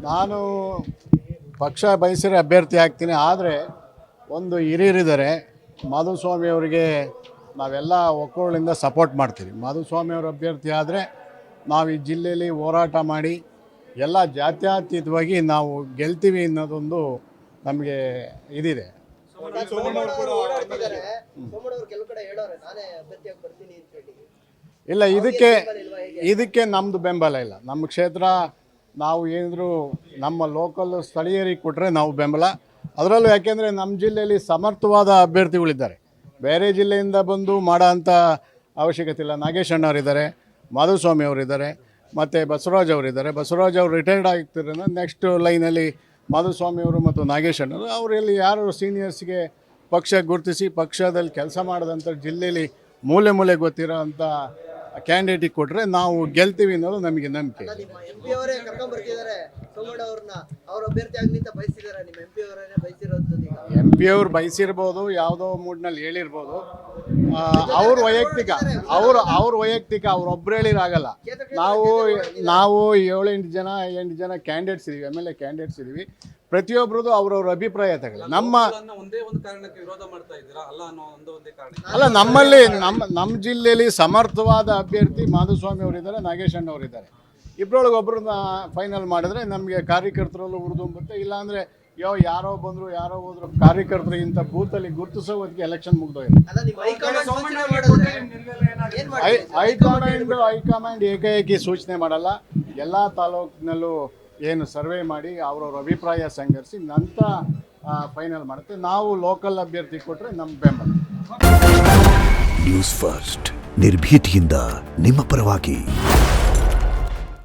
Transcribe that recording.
ನಾನು ಪಕ್ಷ ಬಯಸಿರೋ ಅಭ್ಯರ್ಥಿ ಆಗ್ತೀನಿ. ಆದರೆ ಒಂದು ಹಿರಿಯರಿದ್ದಾರೆ, ಮಾಧುಸ್ವಾಮಿ ಅವರಿಗೆ ನಾವೆಲ್ಲ ಒಕ್ಕೂಟದಿಂದ ಸಪೋರ್ಟ್ ಮಾಡ್ತೀವಿ. ಮಾಧುಸ್ವಾಮಿ ಅವರು ಅಭ್ಯರ್ಥಿ ಆದರೆ ನಾವು ಈ ಜಿಲ್ಲೆಯಲ್ಲಿ ಹೋರಾಟ ಮಾಡಿ ಎಲ್ಲ ಜಾತ್ಯತೀತವಾಗಿ ನಾವು ಗೆಲ್ತೀವಿ ಅನ್ನೋದೊಂದು ನಮಗೆ ಇದಿದೆ. ಇಲ್ಲ, ಇದಕ್ಕೆ ನಮ್ಮದು ಬೆಂಬಲ ಇಲ್ಲ. ನಮ್ಮ ಕ್ಷೇತ್ರ ನಾವು ಏನಾದರೂ ನಮ್ಮ ಲೋಕಲ್ ಸ್ಥಳೀಯರಿಗೆ ಕೊಟ್ಟರೆ ನಾವು ಬೆಂಬಲ. ಅದರಲ್ಲೂ ಯಾಕೆಂದರೆ ನಮ್ಮ ಜಿಲ್ಲೆಯಲ್ಲಿ ಸಮರ್ಥವಾದ ಅಭ್ಯರ್ಥಿಗಳಿದ್ದಾರೆ. ಬೇರೆ ಜಿಲ್ಲೆಯಿಂದ ಬಂದು ಮಾಡೋ ಅಂಥ ಅವಶ್ಯಕತೆ ಇಲ್ಲ. ನಾಗೇಶ್ ಅಣ್ಣವರಿದ್ದಾರೆ, ಮಾಧುಸ್ವಾಮಿ ಅವರಿದ್ದಾರೆ, ಮತ್ತು ಬಸವರಾಜ್ ಅವರಿದ್ದಾರೆ. ಬಸವರಾಜ್ ಅವರು ರಿಟೈರ್ಡ್ ಆಗ್ತಿರೋದು. ನೆಕ್ಸ್ಟ್ ಲೈನಲ್ಲಿ ಮಾಧುಸ್ವಾಮಿ ಅವರು ಮತ್ತು ನಾಗೇಶ್ ಅಣ್ಣವರು ಅವರಲ್ಲಿ ಯಾರು ಸೀನಿಯರ್ಸ್ಗೆ ಪಕ್ಷ ಗುರುತಿಸಿ ಪಕ್ಷದಲ್ಲಿ ಕೆಲಸ ಮಾಡಿದಂಥ ಜಿಲ್ಲೆಯಲ್ಲಿ ಮೂಲೆ ಮೂಲೆ ಗೊತ್ತಿರೋ ಅಂಥ ಕ್ಯಾಂಡಿಡೇಟಿಗೆ ಕೊಟ್ಟರೆ ನಾವು ಗೆಲ್ತೀವಿ ಅನ್ನೋದು ನಮಗೆ ನಂಬಿಕೆ. ಎಂ ಪಿ ಅವ್ರು ಬಯಸಿರ್ಬೋದು, ಯಾವುದೋ ಮೂಡ್ನಲ್ಲಿ ಹೇಳಿರ್ಬೋದು. ಅವ್ರ ವೈಯಕ್ತಿಕ ಅವ್ರೊಬ್ಬರು ಹೇಳಿರಾಗಲ್ಲ. ನಾವು 7-8 ಜನ ಕ್ಯಾಂಡಿಡೇಟ್ಸ್ ಇದ್ದೀವಿ, MLA ಕ್ಯಾಂಡಿಡೇಟ್ಸ್ ಇದ್ದೀವಿ. ಪ್ರತಿಯೊಬ್ಬರದು ಅವ್ರವ್ರ ಅಭಿಪ್ರಾಯ ತಗೊಳ್ಳಿ. ಅಲ್ಲ, ನಮ್ಮ ಜಿಲ್ಲೆಯಲ್ಲಿ ಸಮರ್ಥವಾದ ಅಭ್ಯರ್ಥಿ ಮಾಧುಸ್ವಾಮಿ ಅವರಿದ್ದಾರೆ, ನಾಗೇಶ್ ಅಣ್ಣವರಿದ್ದಾರೆ. ಇಬ್ಬರೊಳಗೆ ಒಬ್ಬರನ್ನ ಫೈನಲ್ ಮಾಡಿದ್ರೆ ನಮಗೆ ಕಾರ್ಯಕರ್ತರಲ್ಲೂ ಹುರಿದುಂಬುತ್ತೆ. ಇಲ್ಲಾಂದರೆ ಯಾರೋ ಬಂದರು ಯಾರೋ ಹೋದ್ರು ಕಾರ್ಯಕರ್ತರು ಇಂಥ ಬೂತಲ್ಲಿ ಗುರುತಿಸೋ ಹೊತ್ತಿಗೆ ಎಲೆಕ್ಷನ್ ಮುಗ್ದೋಗಿದೆ. ಹೈಕಮಾಂಡ್ ಏಕಾಏಕಿ ಸೂಚನೆ ಮಾಡಲ್ಲ. ಎಲ್ಲ ತಾಲೂಕಿನಲ್ಲೂ ಏನು ಸರ್ವೆ ಮಾಡಿ ಅವ್ರವ್ರ ಅಭಿಪ್ರಾಯ ಸಂಘರಿಸಿ ನಂತರ ಫೈನಲ್ ಮಾಡುತ್ತೆ. ನಾವು ಲೋಕಲ್ ಅಭ್ಯರ್ಥಿ ಕೊಟ್ಟರೆ ನಮ್ಮ ಬೆಂಬಲ. ನ್ಯೂಸ್ ಫಸ್ಟ್, ನಿರ್ಭೀತಿಯಿಂದ ನಿಮ್ಮ ಪರವಾಗಿ.